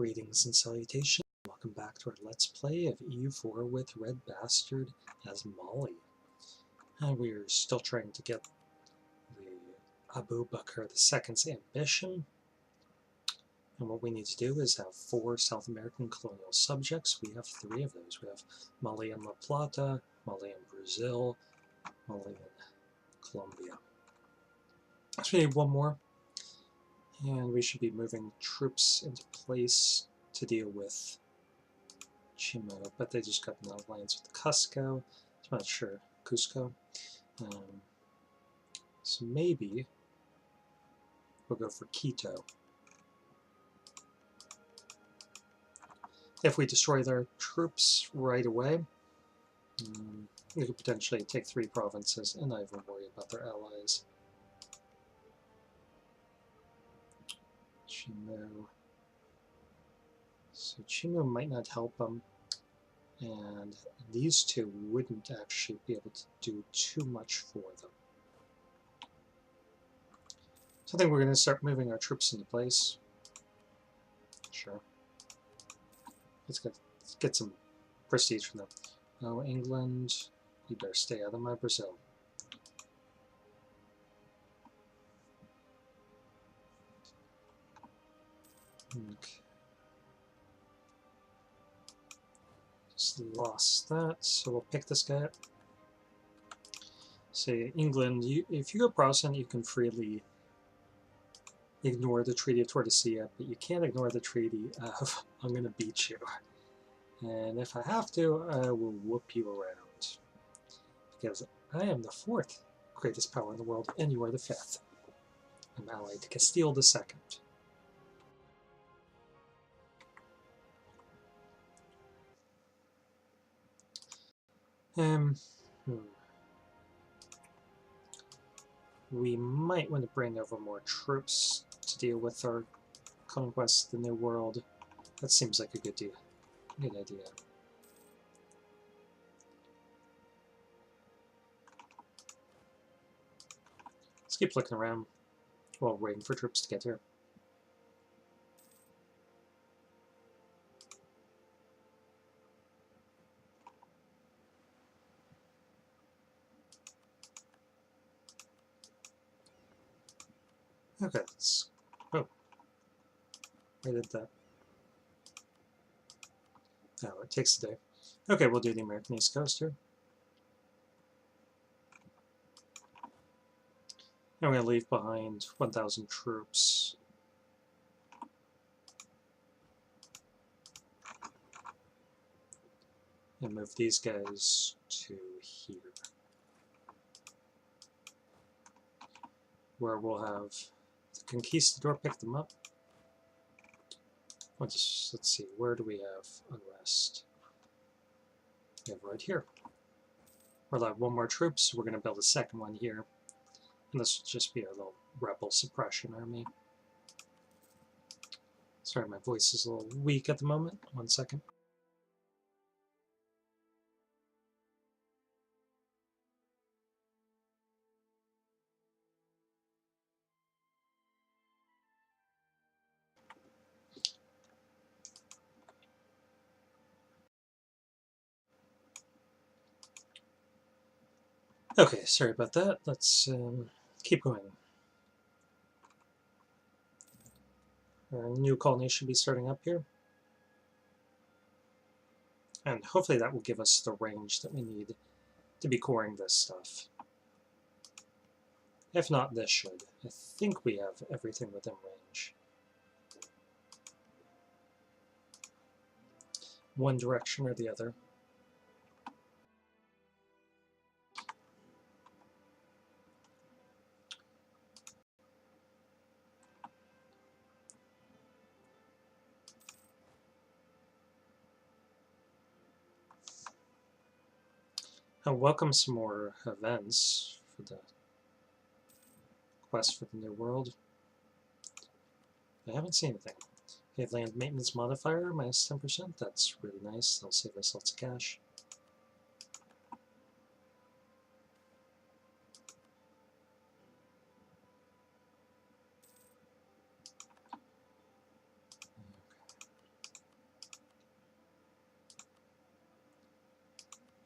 Greetings and salutations. Welcome back to our Let's Play of EU4 with RedBstrd as Molly. And we're still trying to get the Bakr II's ambition. And what we need to do is have 4 South American colonial subjects. We have 3 of those. We have Mali and La Plata, Mali and Brazil, Mali and Colombia. So we need 1 more. And we should be moving troops into place to deal with Chimo, but they just got an alliance with Cusco. I'm not sure. Cusco. So maybe we'll go for Quito. If we destroy their troops right away, we could potentially take 3 provinces and not even worry about their allies. Chimo. So Chimo might not help them, and these 2 wouldn't actually be able to do too much for them. So I think we're going to start moving our troops into place. Sure. Let's get some prestige from them. Oh, England, you better stay out of my Brazil. Okay. Just lost that, so we'll pick this guy up. Say, England, if you go Protestant, you can freely ignore the Treaty of Tordesillas, but you can't ignore the Treaty of I'm going to beat you. And if I have to, I will whoop you around. Because I am the 4th greatest power in the world, and you are the 5th. I'm allied to Castile II. We might want to bring over more troops to deal with our conquest of the New World. That seems like a good idea. Let's keep looking around while waiting for troops to get here. Okay, let's... Oh. Where did that... Oh, it takes a day. Okay, we'll do the American East Coast here. And we're going to leave behind 1,000 troops. And move these guys to here. Where we'll have the Conquistador pick them up. Let's see, where do we have unrest? We have right here. We'll have 1 more troops, so we're going to build a 2nd one here. And this will just be our little rebel suppression army. Sorry, my voice is a little weak at the moment. 1 second. Okay, sorry about that. Let's keep going. Our new colony should be starting up here. And hopefully that will give us the range that we need to be coring this stuff. If not, this should. I think we have everything within range. One direction or the other. I welcome some more events for the quest for the New World. I haven't seen anything. Okay, land maintenance modifier, minus 10%. That's really nice. That'll save us lots of cash.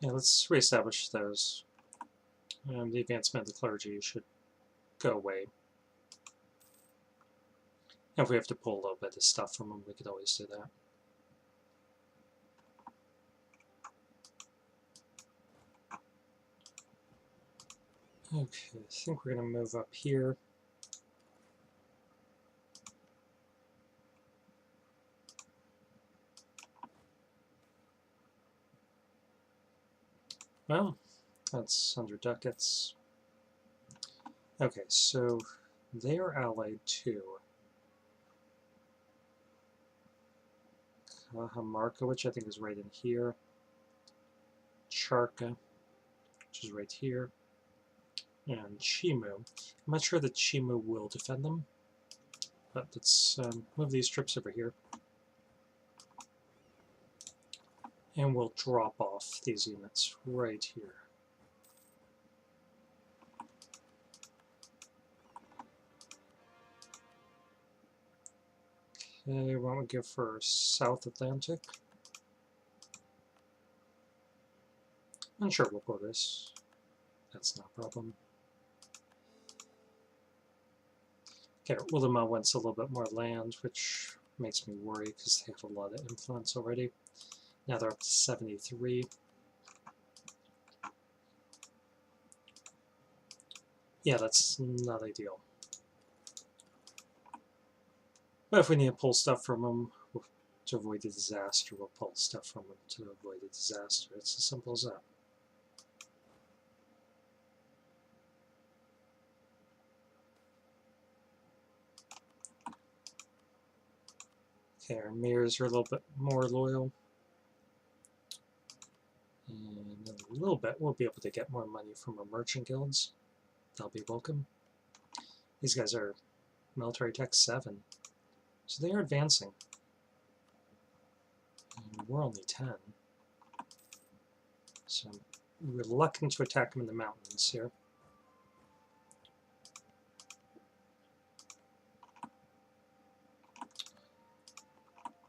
Yeah, let's reestablish those. The advancement of the clergy should go away. If we have to pull a little bit of stuff from them, we could always do that. Okay, I think we're going to move up here. Well, that's 100 ducats. Okay, so they are allied to Cajamarca, which I think is right in here. Charca, which is right here. And Chimu. I'm not sure that Chimu will defend them, but let's move these troops over here. And we'll drop off these units right here. Okay, why don't we go for South Atlantic? And sure, we'll go this. That's not a problem. Okay, Ulema wants a little bit more land, which makes me worry because they have a lot of influence already. Now they're up to 73. Yeah, that's not ideal. But if we need to pull stuff from them to avoid the disaster, we'll pull stuff from them to avoid the disaster. It's as simple as that. Okay, our mirrors are a little bit more loyal. And in a little bit, we'll be able to get more money from our merchant guilds. They'll be welcome. These guys are military tech 7. So they are advancing. And we're only 10. So I'm reluctant to attack them in the mountains here.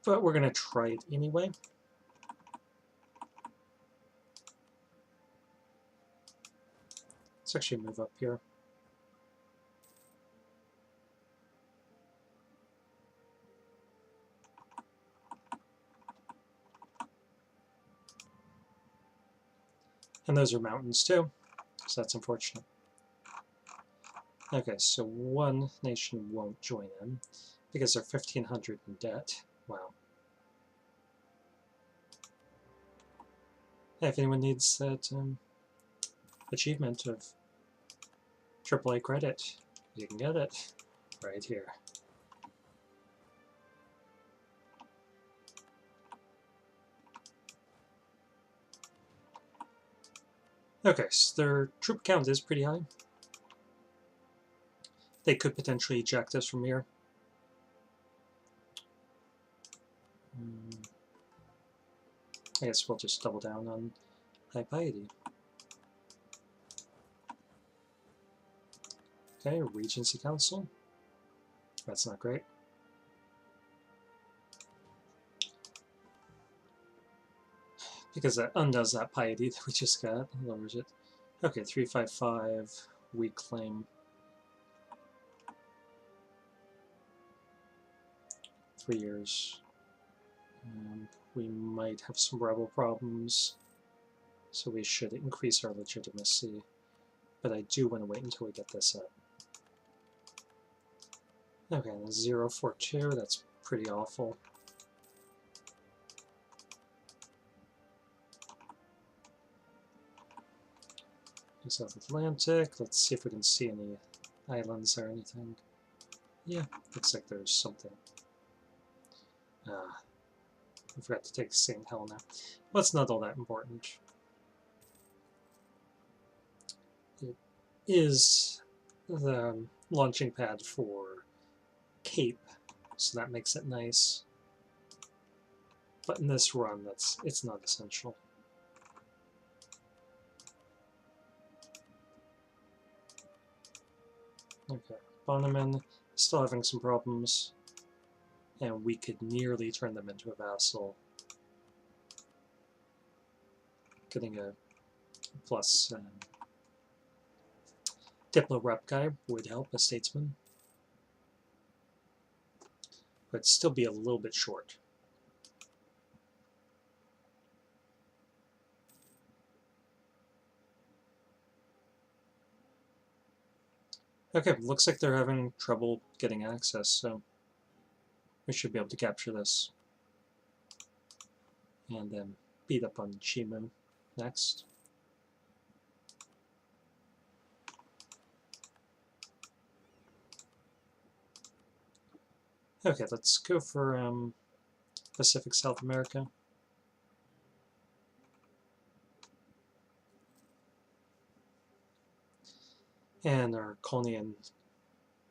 But we're going to try it anyway. Let's actually move up here. And those are mountains too, so that's unfortunate. Okay, so one nation won't join in because they're 1,500 in debt. Wow. Hey, if anyone needs that achievement of AAA credit, you can get it right here. Okay, so their troop count is pretty high. They could potentially eject us from here. I guess we'll just double down on high piety. Okay, Regency Council. That's not great. Because that undoes that piety that we just got, lowers it. Okay, 355, we claim 3 years. We might have some rebel problems, so we should increase our legitimacy. But I do want to wait until we get this up. Okay, 042, that's pretty awful. South Atlantic, let's see if we can see any islands or anything. Yeah, looks like there's something. I forgot to take St. Helena. Well, it's not all that important. It is the launching pad for Cape, so that makes it nice. But in this run, it's not essential. Okay, Bonneman still having some problems, and we could nearly turn them into a vassal. Getting a plus Diplo rep guy would help, a statesman, but still be a little bit short. Okay, looks like they're having trouble getting access, so we should be able to capture this. And then beat up on Chimu next. Okay, let's go for Pacific South America. And our colony in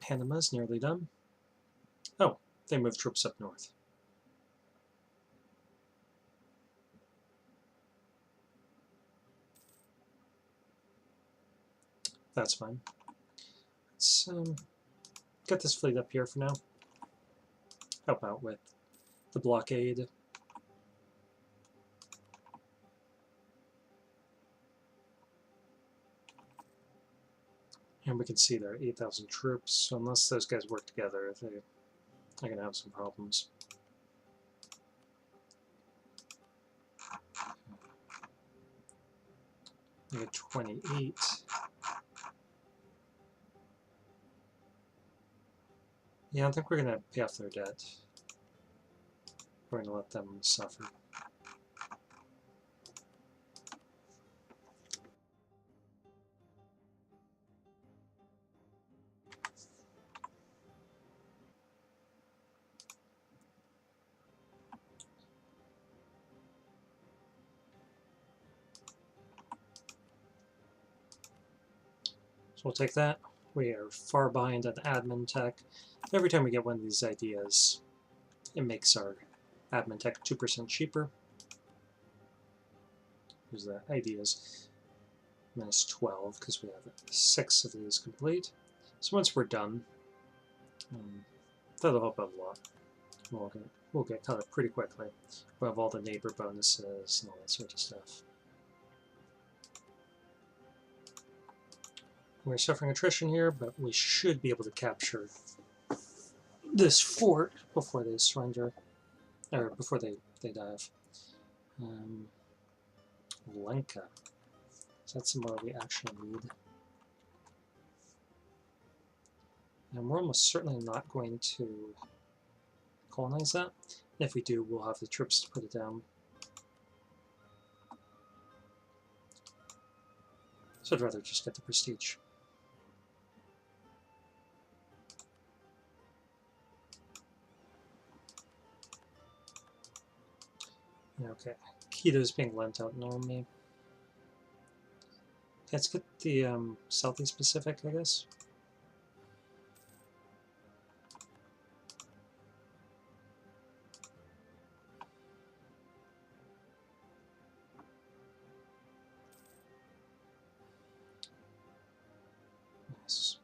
Panama is nearly done. Oh, they moved troops up north. That's fine. Let's get this fleet up here for now. Help out with the blockade. And we can see there are 8,000 troops, so unless those guys work together, they're going to have some problems. We get 28. Yeah, I don't think we're going to pay off their debt. We're going to let them suffer. So we'll take that. We are far behind on admin tech. Every time we get one of these ideas, it makes our admin tech 2% cheaper. Here's the ideas. Minus 12, because we have 6 of these complete. So once we're done, that'll help out a lot. We'll get caught up pretty quickly. We'll have all the neighbor bonuses and all that sort of stuff. We're suffering attrition here, but we should be able to capture this fort before they surrender, or before they dive. Lenka. So that's somewhere we actually need. And we're almost certainly not going to colonize that. If we do, we'll have the troops to put it down. So I'd rather just get the prestige. Okay, Quito's being lent out near me. Let's get the Southeast Pacific, I guess. Nice.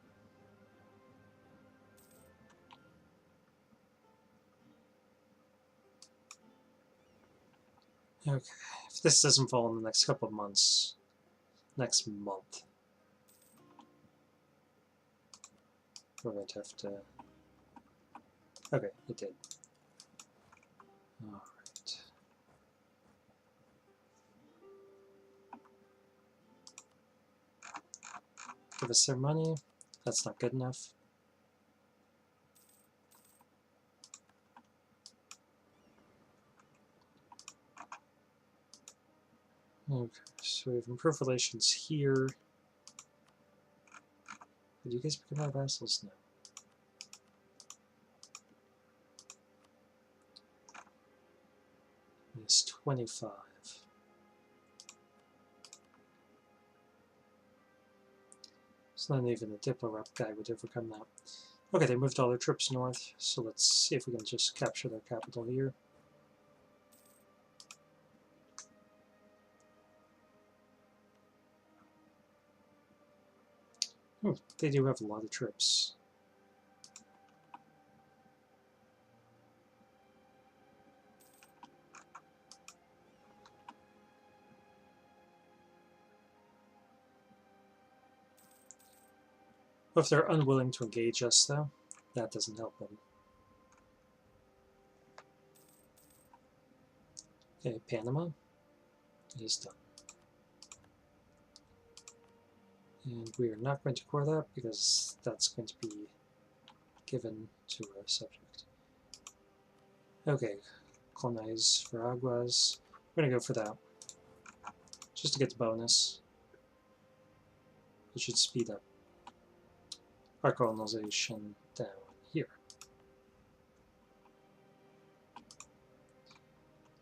Okay, if this doesn't fall in the next couple of months, next month, we're going to have to... Okay, it did. Alright. Give us their money. That's not good enough. Okay, so we've improved relations here. Did you guys become our vassals? No. It's 25. It's not even a Diplo rep guy would overcome that. Okay, they moved all their troops north, so let's see if we can just capture their capital here. They do have a lot of troops. If they're unwilling to engage us, though, that doesn't help them. Okay, Panama is done. And we are not going to core that because that's going to be given to our subject. Okay, colonize Veraguas. We're going to go for that. Just to get the bonus. It should speed up our colonization down here.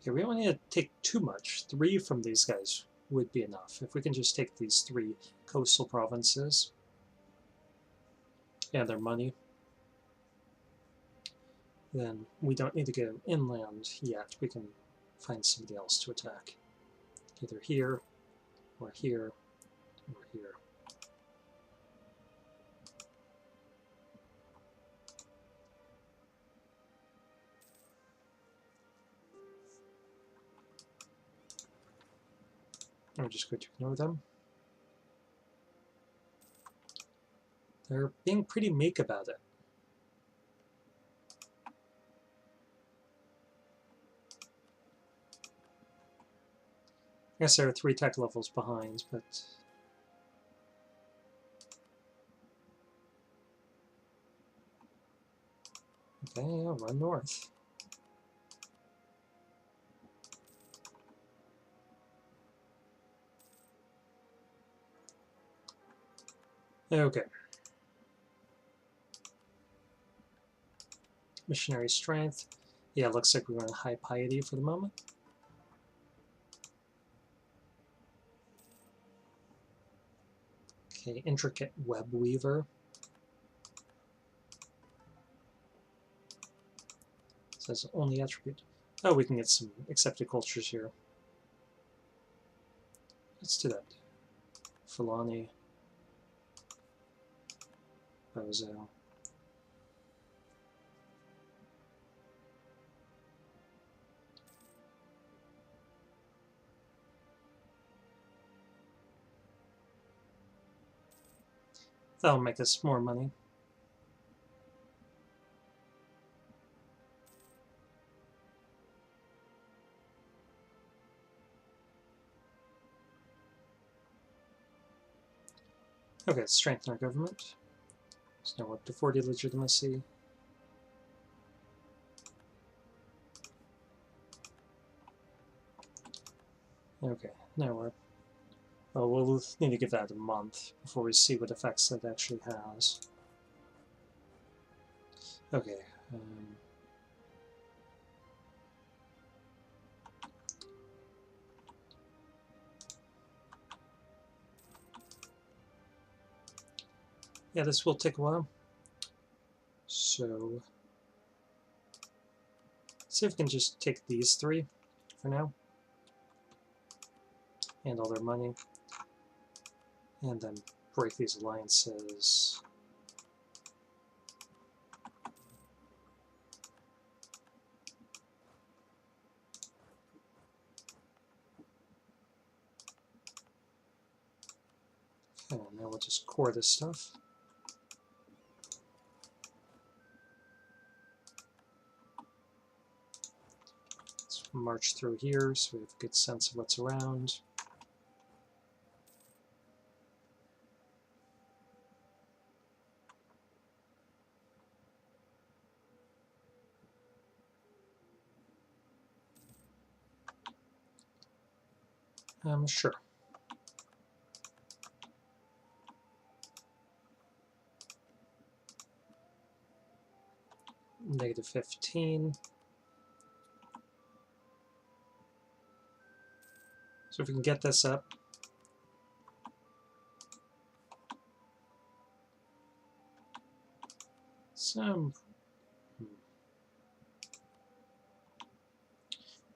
Okay, we don't need to take too much. 3 from these guys would be enough. If we can just take these 3 coastal provinces and their money, then we don't need to go inland yet. We can find somebody else to attack. Either here, or here, or here. I'm just going to ignore them. They're being pretty meek about it. I guess they're 3 tech levels behind, but okay, I'll run north. Okay. Missionary strength. Yeah, it looks like we're going high piety for the moment. Okay, intricate web weaver. Says only attribute. Oh, we can get some accepted cultures here. Let's do that. Fulani. Bozo. That'll make us more money. Okay, let's strengthen our government. It's now up to 40 legitimacy. Okay, now we're... Well, we'll need to give that a month before we see what effects that actually has. Okay. Yeah, this will take a while. So, let's see if we can just take these 3 for now. And all their money. And then break these alliances. Okay, now we'll just core this stuff. Let's march through here so we have a good sense of what's around. Sure. Negative 15. So if we can get this up. Some.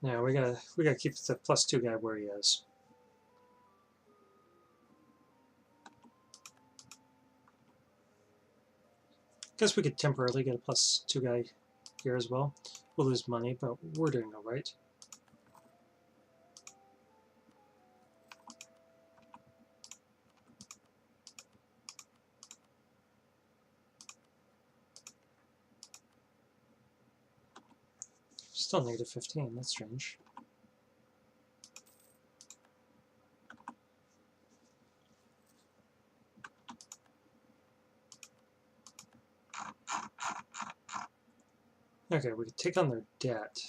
Now we gotta keep the +2 guy where he is. Guess we could temporarily get a +2 guy here as well. We'll lose money, but we're doing all right. Still negative 15, that's strange. Okay, we could take on their debt.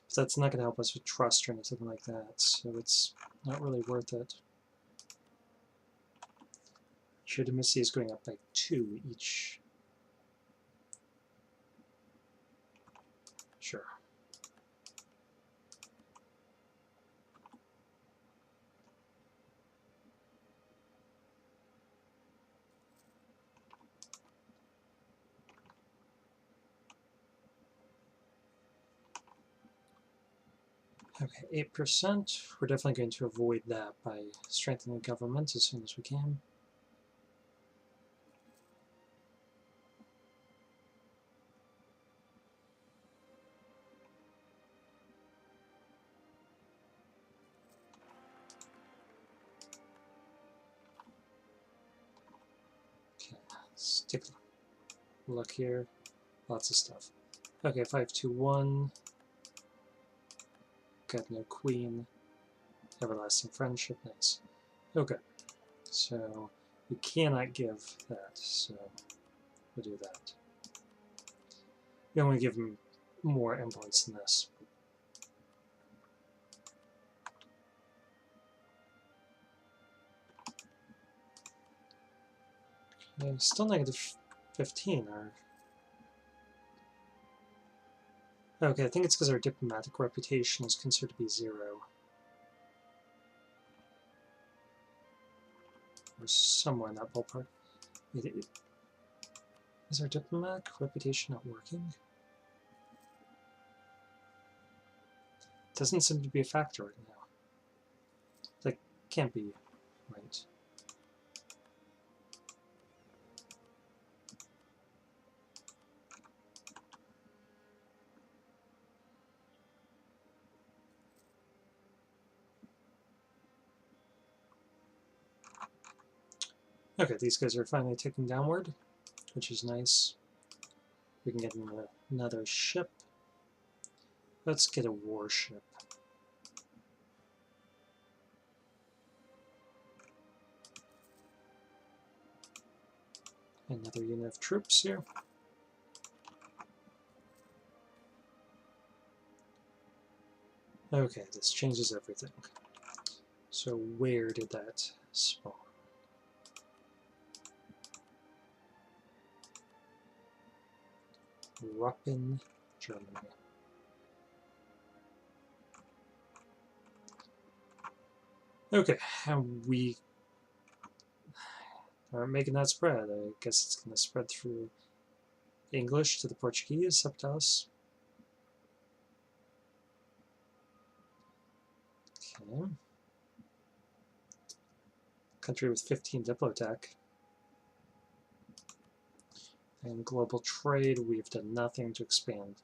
So that's not going to help us with trust or anything like that, so it's not really worth it. Legitimacy is going up by 2 each. Sure. Okay, 8%. We're definitely going to avoid that by strengthening the government as soon as we can. Okay, let's take a look here. Lots of stuff. Okay, 521. Got no queen. Everlasting friendship, nice. Okay, so we cannot give that, so we'll do that. We only give him more endpoints than this. Okay, still negative 15. Okay, I think it's because our diplomatic reputation is considered to be 0. Or somewhere in that ballpark. Is our diplomatic reputation not working? Doesn't seem to be a factor right now. That can't be right. Okay, these guys are finally ticking downward, which is nice. We can get another ship. Let's get a warship. Another unit of troops here. Okay, this changes everything. So where did that spawn? Ruppen, Germany. Okay, and we are making that spread. I guess it's going to spread through English to the Portuguese, up to us. Okay. Country with 15 Diplotech. And global trade, we've done nothing to expand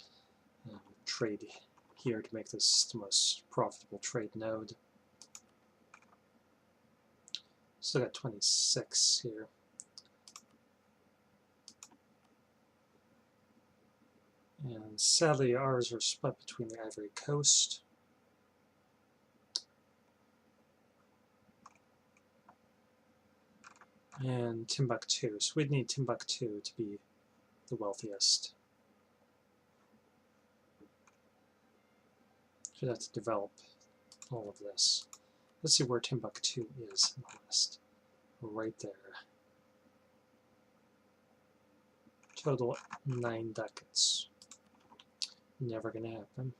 trade here to make this the most profitable trade node. Still got 26 here. And sadly, ours are split between the Ivory Coast and Timbuktu. So we'd need Timbuktu to be the wealthiest. Should have to develop all of this. Let's see where Timbuktu is in the list. Right there. Total 9 ducats. Never gonna happen.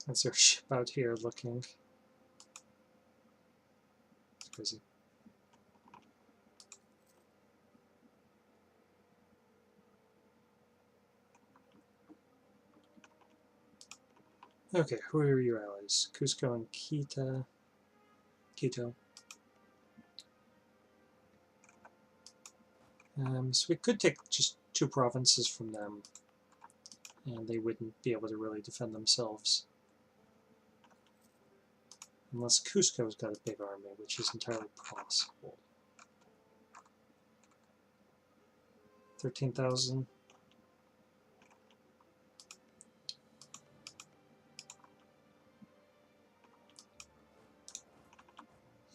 That's our ship out here looking. It's crazy. Okay, who are your allies? Cusco and Quito. So we could take just 2 provinces from them, and they wouldn't be able to really defend themselves. Unless Cusco's got a big army, which is entirely possible. 13,000.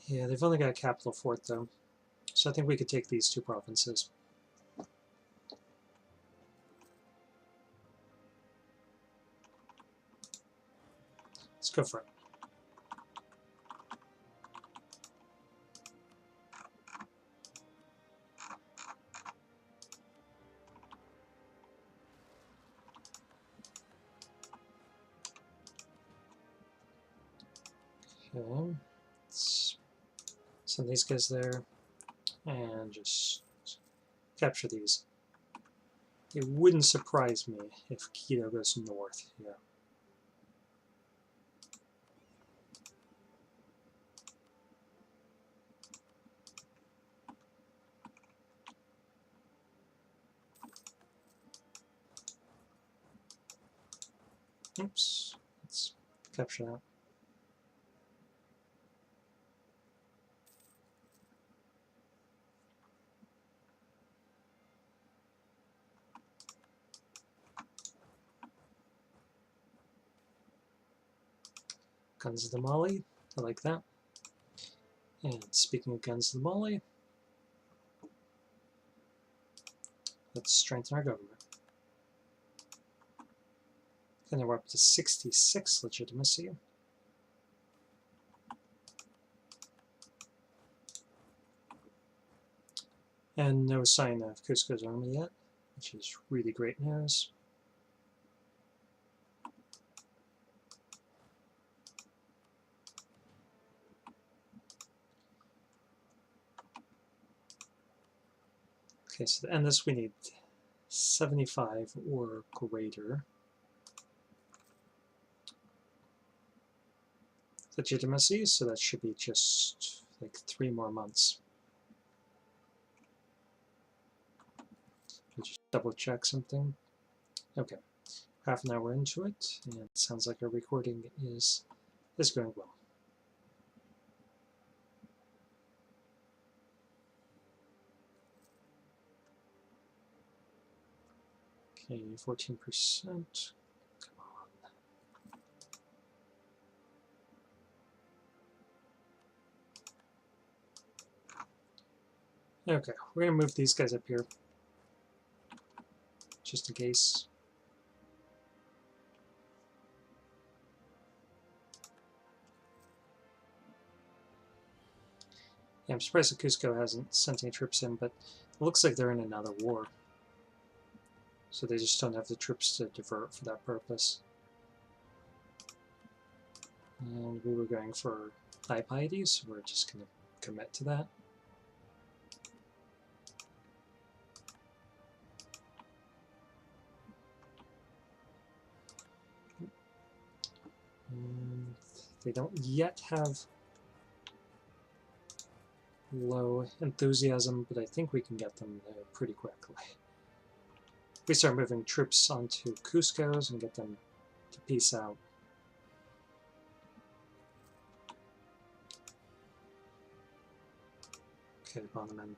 Yeah, they've only got a capital fort, though. So I think we could take these two provinces. Let's go for it. Okay. Let's send these guys there and just capture these. It wouldn't surprise me if Quito goes north here. Oops, let's capture that. Guns of the Mali, I like that. And speaking of Guns of the Mali, let's strengthen our government. And then we're up to 66 legitimacy. And no sign of Cusco's army yet, which is really great news. Okay, so to end this we need 75 or greater legitimacy, so that should be just like 3 more months. I'll just double check something. Okay, half an hour into it, and it sounds like our recording is going well. Okay, 14%. Come on. Okay, we're going to move these guys up here, just in case. Yeah, I'm surprised that Cusco hasn't sent any troops in, but it looks like they're in another war. So they just don't have the troops to divert for that purpose. And we were going for high piety, so we're just going to commit to that. And they don't yet have low enthusiasm, but I think we can get them there pretty quickly. We start moving troops onto Cusco's and get them to peace out. Okay, Bonneman.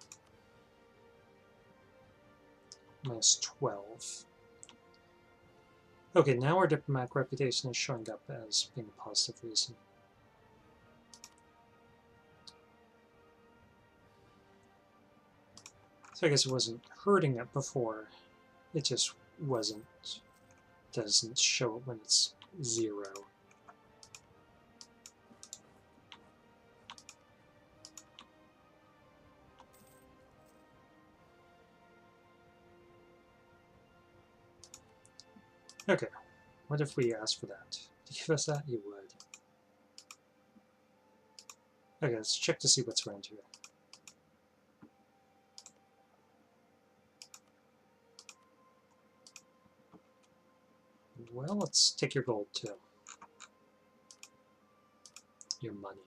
Minus 12. Okay, now our diplomatic reputation is showing up as being a positive reason. So I guess it wasn't hurting it before, it just doesn't show it when it's 0. Okay, what if we ask for that? To give us that, you would. Okay, let's check to see what's around here. Well, let's take your gold too. Your money.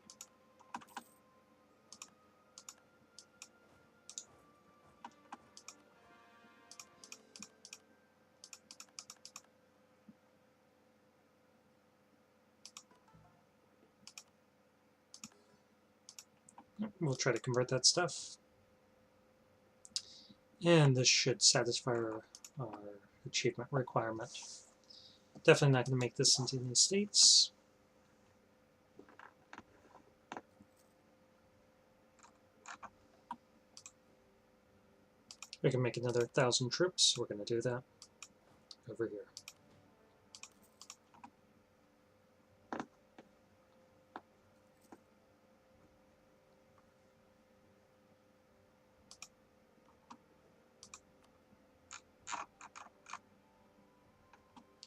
we'll try to convert that stuff. And this should satisfy our achievement requirement. Definitely not going to make this into any states. We can make another 1,000 troops. We're going to do that over here.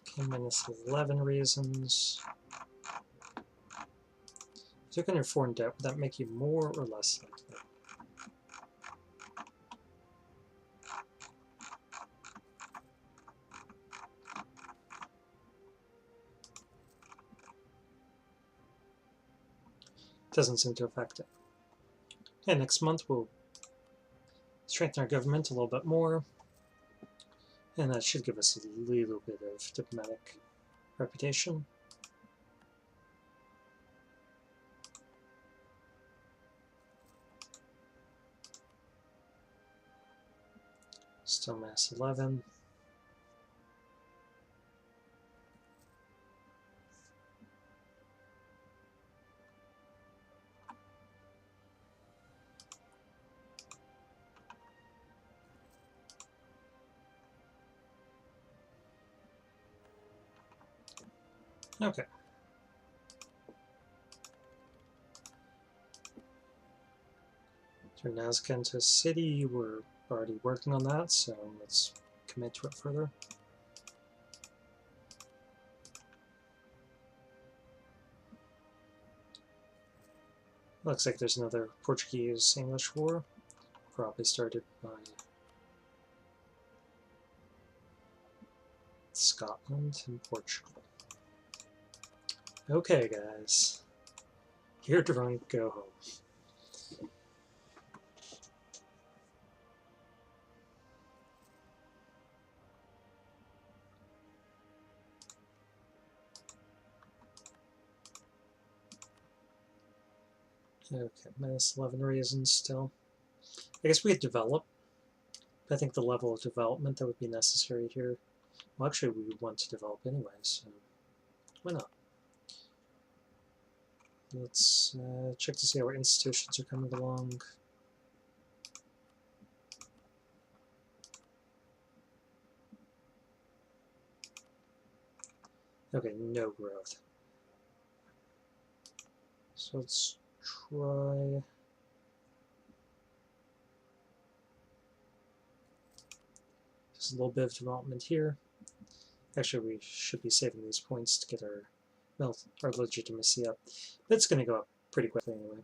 Okay, minus 11 reasons. If you look on your foreign debt, would that make you more or less likely? Doesn't seem to affect it. And next month we'll strengthen our government a little bit more, and that should give us a little bit of diplomatic reputation. Still mass 11. Okay. Turn Nazca into a city. We're already working on that, so let's commit to it further. Looks like there's another Portuguese-English war, probably started by Scotland and Portugal. Okay, guys. You're drunk, go home. Okay, minus 11 reasons still. I guess we could develop, but I think the level of development that would be necessary here, well, actually we would want to develop anyway, so why not? Let's check to see how our institutions are coming along. Okay, no growth. So let's try... Just a little bit of development here. Actually, we should be saving these points to get our legitimacy up. But it's going to go up pretty quickly anyway.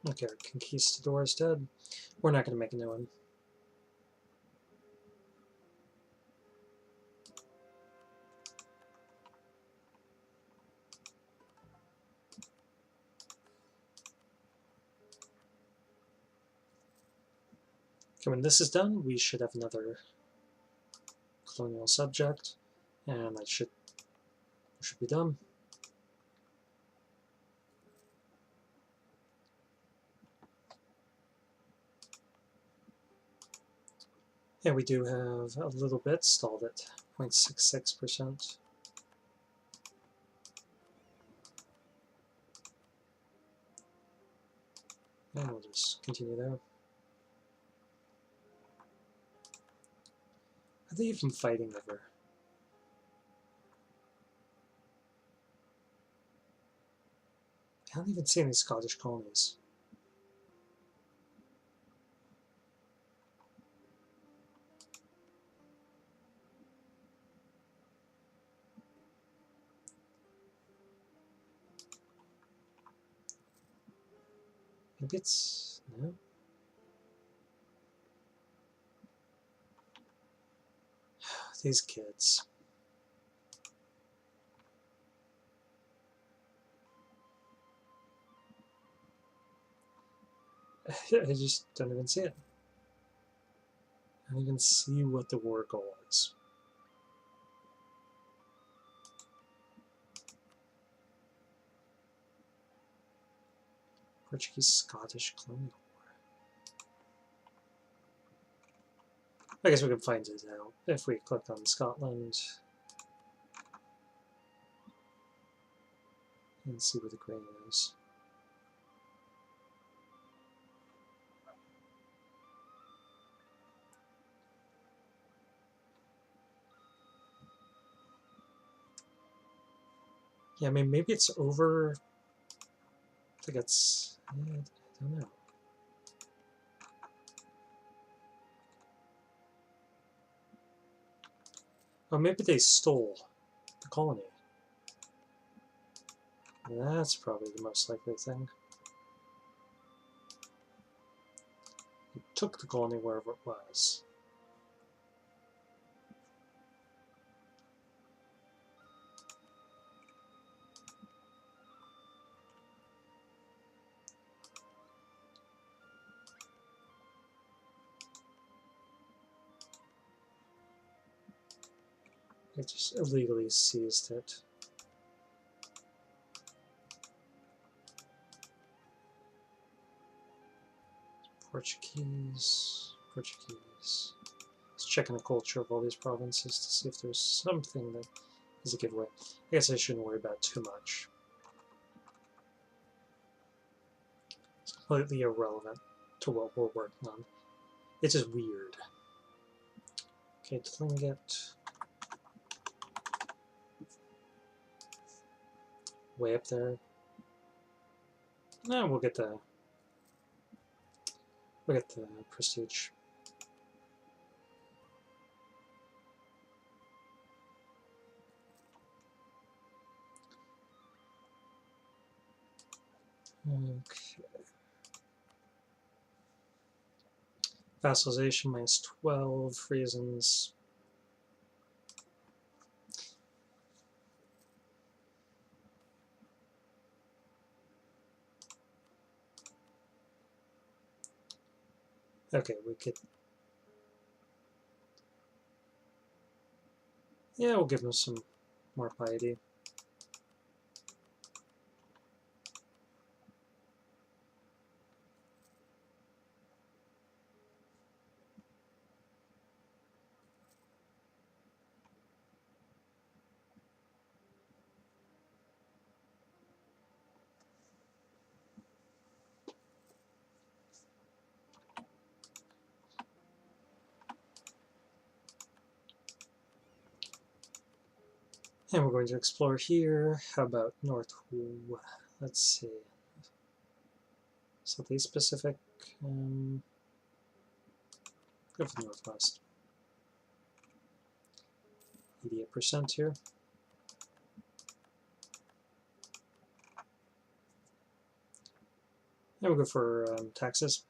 Okay, our conquistador is dead. We're not going to make a new one. Okay, when this is done, we should have another colonial subject, and that should be done. And we do have a little bit stalled at 0.66%. And we'll just continue there. Are they even fighting over? I don't even see any Scottish colonies. Maybe it's... no? These kids. I just don't even see it. don't even see what the war goal is. Portuguese-Scottish colonial war. I guess we can find it out if we click on Scotland and see where the grain is. Yeah, I mean, maybe it's over. I think it's. I don't know. Oh, maybe they stole the colony. That's probably the most likely thing. They took the colony wherever it was. They just illegally seized it. Portuguese. Let's check in the culture of all these provinces to see if there's something that is a giveaway. I guess I shouldn't worry about too much. It's completely irrelevant to what we're working on. It's just weird. Okay, Tlingit. Way up there. No, we'll get the prestige. Okay. Vassalization minus 12 reasons. Okay, we could. Yeah, we'll give them some more piety. And we're going to explore here. How about north? Let's see. Southeast Pacific. Go for the northwest. 88% here. And we'll go for taxes.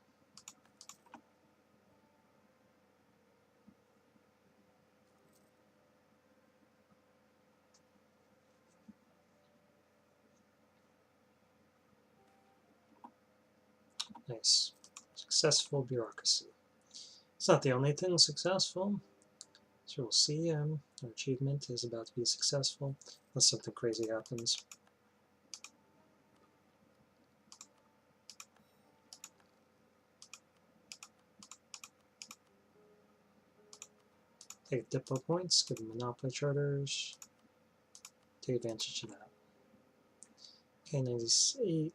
Nice. Successful bureaucracy. It's not the only thing successful. So we'll see. Our achievement is about to be successful unless something crazy happens. Take depot points, give them monopoly charters. Take advantage of that. Okay, 98,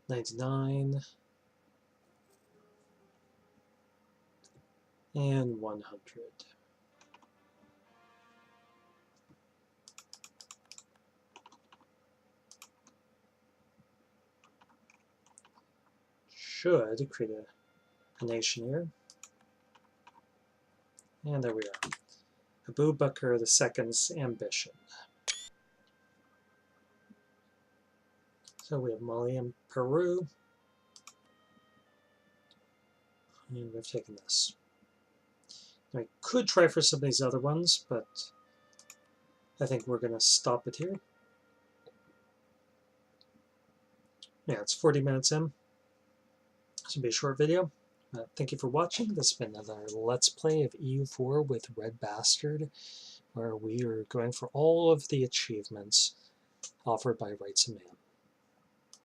99, and 100. Should create a nation here. And there we are. Abu Bakr II's ambition. So we have Mali and Peru. And we've taken this. I could try for some of these other ones, but I think we're going to stop it here. Yeah, it's 40 minutes in. This will be a short video. Thank you for watching. This has been another Let's Play of EU4 with RedBstrd, where we are going for all of the achievements offered by Rights of Man.